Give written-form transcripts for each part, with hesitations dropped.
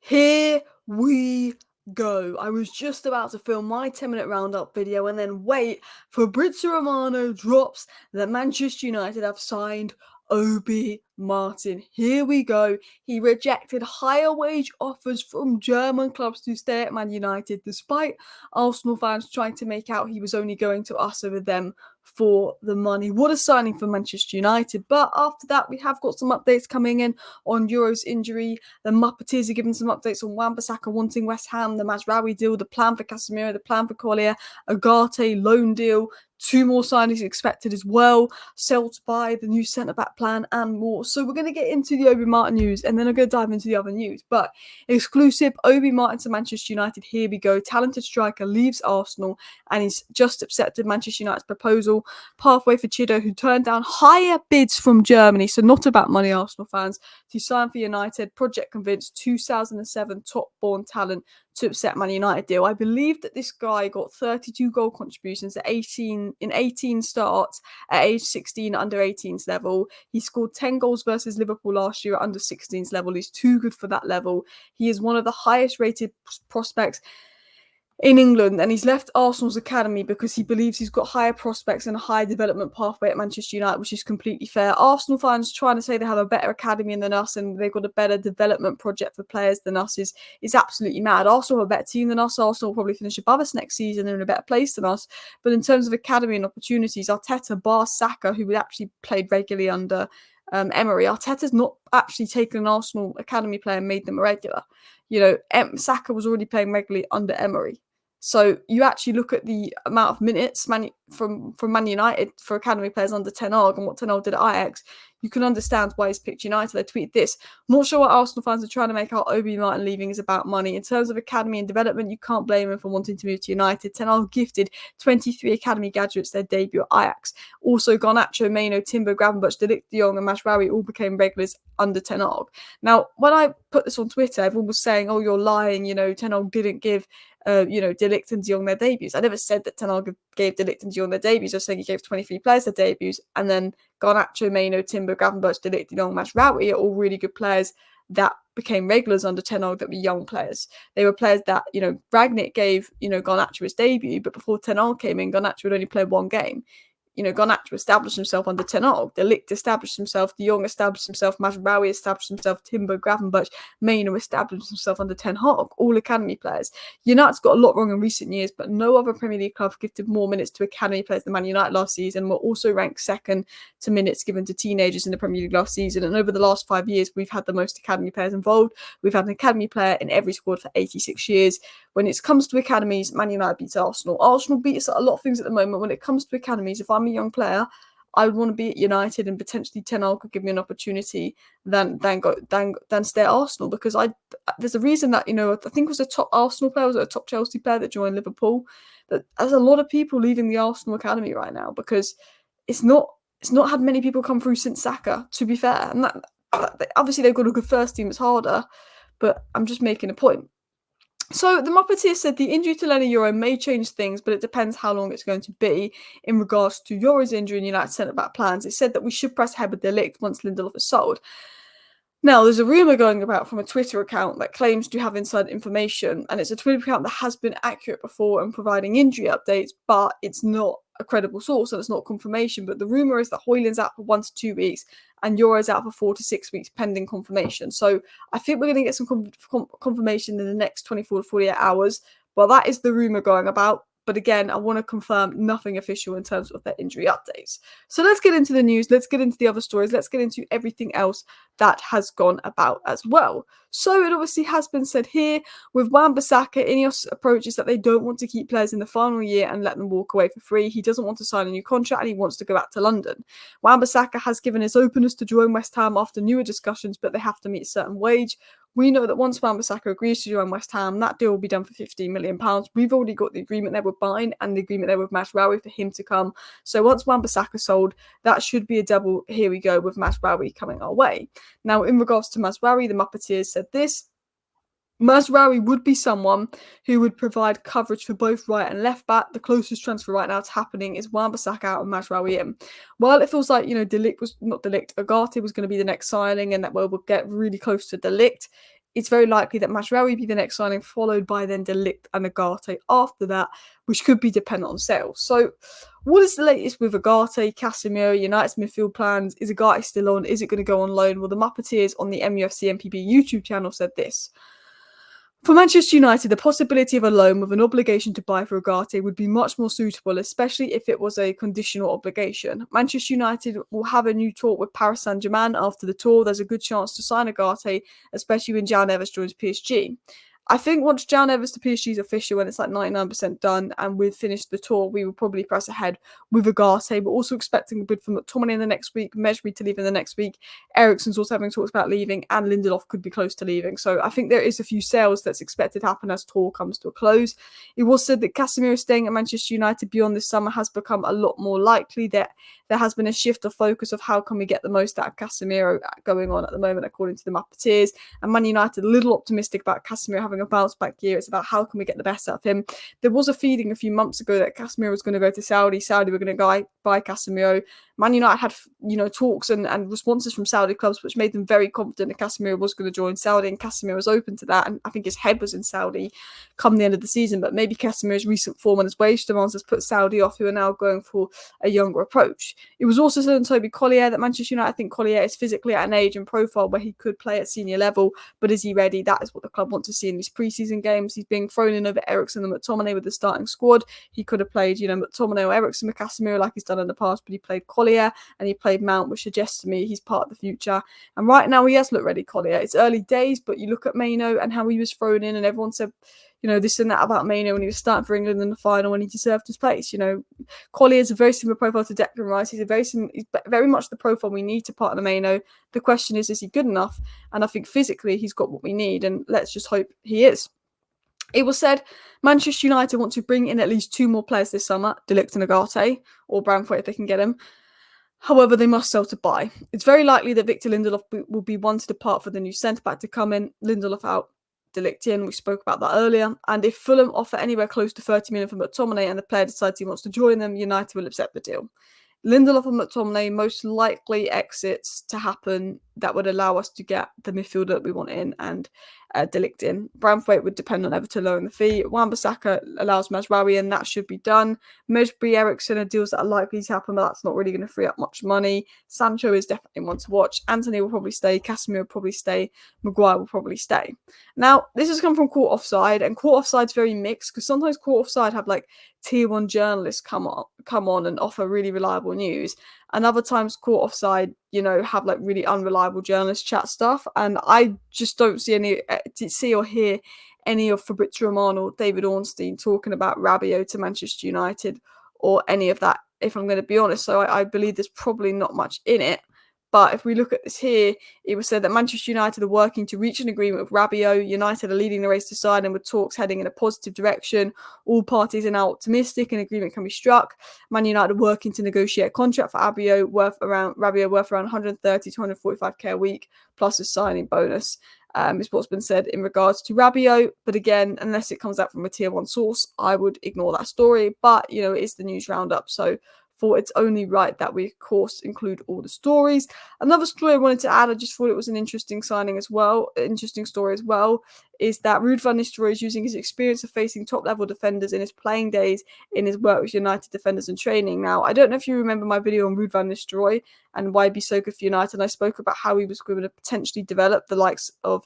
Here we go. I was just about to film my 10-minute roundup video and then wait for Fabrizio Romano drops that Manchester United have signed Obi Martin. Here we go. He rejected higher wage offers from German clubs to stay at Man United, despite Arsenal fans trying to make out he was only going to us over them for the money. What a signing for Manchester United. But after that, we have got some updates coming in on Euro's injury. The Muppeteers are giving some updates on Wan-Bissaka wanting West Ham, the Mazraoui deal, the plan for Casemiro, the plan for Collier, Agate loan deal. 2 more signings expected as well. Sell to buy, the new centre-back plan, and more. So we're going to get into the Obi Martin news, and then I'm going to dive into the other news. But exclusive, Obi Martin to Manchester United. Here we go. Talented striker leaves Arsenal, and he's just accepted Manchester United's proposal. Pathway for Chido, who turned down higher bids from Germany, so not about money, Arsenal fans, to sign for United. Project convinced 2007 top-born talent to accept Man United deal. I believe that this guy got 32 goal contributions at 18 starts at age 16 under 18s level. He scored 10 goals versus Liverpool last year at under 16s level. He's too good for that level. He is one of the highest rated prospects in England, and he's left Arsenal's academy because he believes he's got higher prospects and a higher development pathway at Manchester United, which is completely fair. Arsenal fans trying to say they have a better academy than us and they've got a better development project for players than us is absolutely mad. Arsenal have a better team than us. Arsenal will probably finish above us next season and in a better place than us. But in terms of academy and opportunities, Arteta, bar Saka, who actually played regularly under Emery, Arteta's not actually taken an Arsenal academy player and made them a regular. Saka was already playing regularly under Emery. So you actually look at the amount of minutes from Man United for academy players under Ten Hag and what Ten Hag did at Ajax, you can understand why he's picked United. I tweeted this. I'm not sure what Arsenal fans are trying to make out Obi Martin leaving is about money. In terms of academy and development, you can't blame him for wanting to move to United. Ten Hag gifted 23 academy graduates their debut at Ajax. Also, Garnacho, Maino, Timber, Gravenberch, De Ligt, De Jong and Mazraoui all became regulars under Ten Hag. Now, when I put this on Twitter, everyone was saying, oh, you're lying, Ten Hag didn't give De Ligt and De Jong their debuts. I never said that Ten Hag gave De Ligt and De Jong their debuts. I was saying he gave 23 players their debuts, and then Garnacho, Maino, Timber, Gravenberch, De Ligt, De Jong, Mazraoui are all really good players that became regulars under Ten Hag that were young players. They were players that, Rangnick gave, Garnacho his debut, but before Ten Hag came in, Garnacho had only played one game. Garnacho established himself under Ten Hag. De Ligt established himself. De Jong established himself. Mazraoui established himself. Timber, Gravenberch, Maino established himself under Ten Hag. All academy players. United's got a lot wrong in recent years, but no other Premier League club gifted more minutes to academy players than Man United last season. We're also ranked second to minutes given to teenagers in the Premier League last season. And over the last 5 years, we've had the most academy players involved. We've had an academy player in every squad for 86 years. When it comes to academies, Man United beats Arsenal. Arsenal beats a lot of things at the moment. When it comes to academies, if I'm a young player, I would want to be at United, and potentially Ten Hag could give me an opportunity than stay at Arsenal, because there's a reason that, I think it was a top Arsenal player, was it a top Chelsea player that joined Liverpool? That there's a lot of people leaving the Arsenal academy right now because it's not had many people come through since Saka, to be fair. And that obviously they've got a good first team, it's harder, but I'm just making a point. So the Muppeteer said the injury to Lenny Euro may change things, but it depends how long it's going to be in regards to Euro's injury and United centre-back plans. It said that we should press ahead with De Ligt once Lindelof is sold. Now, there's a rumour going about from a Twitter account that claims to have inside information, and it's a Twitter account that has been accurate before in providing injury updates, but it's not a credible source and it's not confirmation. But the rumour is that Højlund's out for 1 to 2 weeks and Euro's out for 4 to 6 weeks pending confirmation. So I think we're going to get some confirmation in the next 24 to 48 hours. Well, that is the rumour going about. But again, I want to confirm nothing official in terms of their injury updates. So let's get into the news. Let's get into the other stories. Let's get into everything else that has gone about as well. So it obviously has been said here with Wan-Bissaka, Ineos approaches that they don't want to keep players in the final year and let them walk away for free. He doesn't want to sign a new contract and he wants to go back to London. Wan-Bissaka has given his openness to join West Ham after newer discussions, but they have to meet a certain wage. We know that once Wan-Bissaka agrees to join West Ham, that deal will be done for £15 million. We've already got the agreement there with Bayern and the agreement there with Mazraoui for him to come. So once Wan-Bissaka sold, that should be a double here we go with Mazraoui coming our way. Now, in regards to Mazraoui, the Muppeteers said this. Mazraoui would be someone who would provide coverage for both right and left back. The closest transfer right now to happening is Wan-Bissaka out and Mazraoui in. While it feels like, Agate was going to be the next signing and that we'll get really close to De Ligt, it's very likely that Mazraoui will be the next signing, followed by then De Ligt and Ugarte after that, which could be dependent on sales. So what is the latest with Ugarte, Casemiro, United's midfield plans? Is Ugarte still on? Is it going to go on loan? Well, the Muppeteers on the MUFC MPB YouTube channel said this. For Manchester United, the possibility of a loan with an obligation to buy for Ugarte would be much more suitable, especially if it was a conditional obligation. Manchester United will have a new talk with Paris Saint-Germain after the tour. There's a good chance to sign Ugarte, especially when João Neves joins PSG. I think once João Neves to PSG is official and it's like 99% done and we've finished the tour, we will probably press ahead with Ugarte. We're also expecting a bid from McTominay in the next week, Mejbri to leave in the next week. Eriksen's also having talks about leaving, and Lindelof could be close to leaving. So I think there is a few sales that's expected to happen as tour comes to a close. It was said that Casemiro staying at Manchester United beyond this summer has become a lot more likely. That there has been a shift of focus of how can we get the most out of Casemiro going on at the moment, according to the Muppeteers. And Man United a little optimistic about Casemiro having a bounce back year. It's about how can we get the best out of him. There was a feeding a few months ago that Casemiro was going to go to Saudi. Saudi were going to buy Casemiro. Man United had, talks and responses from Saudi clubs, which made them very confident that Casemiro was going to join Saudi, and Casemiro was open to that. And I think his head was in Saudi come the end of the season. But maybe Casemiro's recent form and his wage demands has put Saudi off, who are now going for a younger approach. It was also said on Toby Collier that Manchester United think Collier is physically at an age and profile where he could play at senior level, but is he ready? That is what the club wants to see in these preseason games. He's being thrown in over Eriksen and McTominay with the starting squad. He could have played, McTominay or Eriksen with Casemiro like he's done in the past, but he played Collier and he played Mount, which suggests to me he's part of the future. And right now he has looked ready, Collier. It's early days, but you look at Maino and how he was thrown in, and everyone said, this and that about Maino when he was starting for England in the final when he deserved his place. Collier is a very similar profile to Declan Rice. He's very much the profile we need to partner Maino. The question is he good enough? And I think physically he's got what we need, and let's just hope he is. It was said Manchester United want to bring in at least 2 more players this summer, De Ligt and Ugarte, or Branthwaite if they can get him. However, they must sell to buy. It's very likely that Victor Lindelof will be one to depart for the new centre-back to come in. Lindelof out, De Ligt in. We spoke about that earlier. And if Fulham offer anywhere close to 30 million for McTominay and the player decides he wants to join them, United will accept the deal. Lindelof and McTominay most likely exits to happen that would allow us to get the midfielder that we want in and De Ligt in. Branthwaite would depend on Everton lowering the fee. Wan-Bissaka allows Mazraoui in, that should be done. Mejbri, Eriksen are deals that are likely to happen, but that's not really going to free up much money. Sancho is definitely one to watch. Antony will probably stay. Casemiro will probably stay. Maguire will probably stay. Now, this has come from Court Offside, and Court Offside's very mixed because sometimes Court Offside have like tier 1 journalists come on and offer really reliable news, and other times Court Offside have like really unreliable journalists chat stuff, and I just don't see or hear any of Fabrizio Romano or David Ornstein talking about Rabiot to Manchester United or any of that, if I'm going to be honest. So I believe there's probably not much in it. But if we look at this here, it was said that Manchester United are working to reach an agreement with Rabiot. United are leading the race to sign, and with talks heading in a positive direction. All parties are now optimistic an agreement can be struck. Man United are working to negotiate a contract for Rabiot worth around 130 to 145k a week, plus a signing bonus. Is what's been said in regards to Rabiot. But again, unless it comes out from a tier 1 source, I would ignore that story. But, it is the news roundup. So for it's only right that we, of course, include all the stories. Another story I wanted to add, I just thought it was an interesting story as well, is that Ruud van Nistelrooy is using his experience of facing top-level defenders in his playing days in his work with United defenders and training. Now, I don't know if you remember my video on Ruud van Nistelrooy and why he'd be so good for United, and I spoke about how he was going to potentially develop the likes of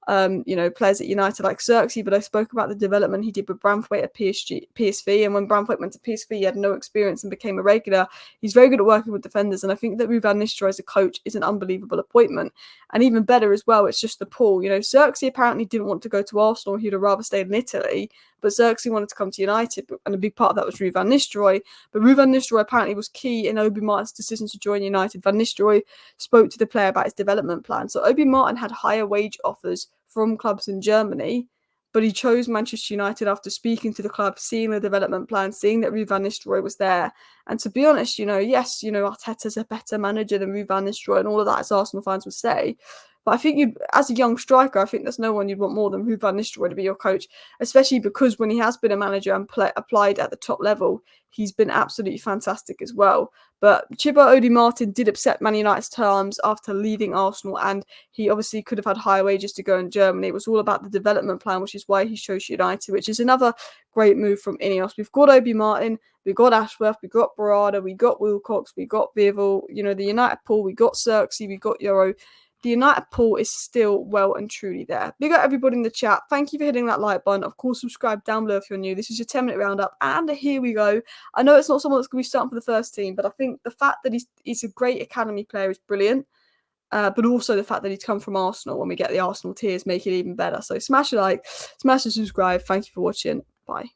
players at United like Xerxes, but I spoke about the development he did with Branthwaite at PSV, and when Branthwaite went to PSV, he had no experience and became a regular. He's very good at working with defenders, and I think that Ruud van Nistelrooy as a coach is an unbelievable appointment. And even better as well, it's just the pull. Xerxes apparently didn't want to go to Arsenal, he'd have rather stayed in Italy, but Xerxes wanted to come to United, and a big part of that was Ruud van Nistelrooy. But Ruud van Nistelrooy apparently was key in Obi Martin's decision to join United. Van Nistelrooy spoke to the player about his development plan. So Obi Martin had higher wage offers from clubs in Germany, but he chose Manchester United after speaking to the club, seeing the development plan, seeing that Ruud van Nistelrooy was there. And to be honest, yes, Arteta's a better manager than Ruud van Nistelrooy, and all of that, as Arsenal fans would say. But I think you, as a young striker, I think there's no one you'd want more than Ruud van Nistelrooy to be your coach, especially because when he has been a manager and applied at the top level, he's been absolutely fantastic as well. But Thibaut Odi Martin did accept Man United's terms after leaving Arsenal, and he obviously could have had higher wages to go in Germany. It was all about the development plan, which is why he chose United, which is another great move from Ineos. We've got Obi Martin, we've got Ashworth, we've got Barada, we've got Wilcox, we've got Bivol, the United pool, we got Xerxes, we got Euro. The United pool is still well and truly there. Big up everybody in the chat. Thank you for hitting that like button. Of course, subscribe down below if you're new. This is your 10-minute roundup. And here we go. I know it's not someone that's going to be starting for the first team, but I think the fact that he's a great academy player is brilliant. But also the fact that he's come from Arsenal when we get the Arsenal tiers make it even better. So smash a like, smash a subscribe. Thank you for watching. Bye.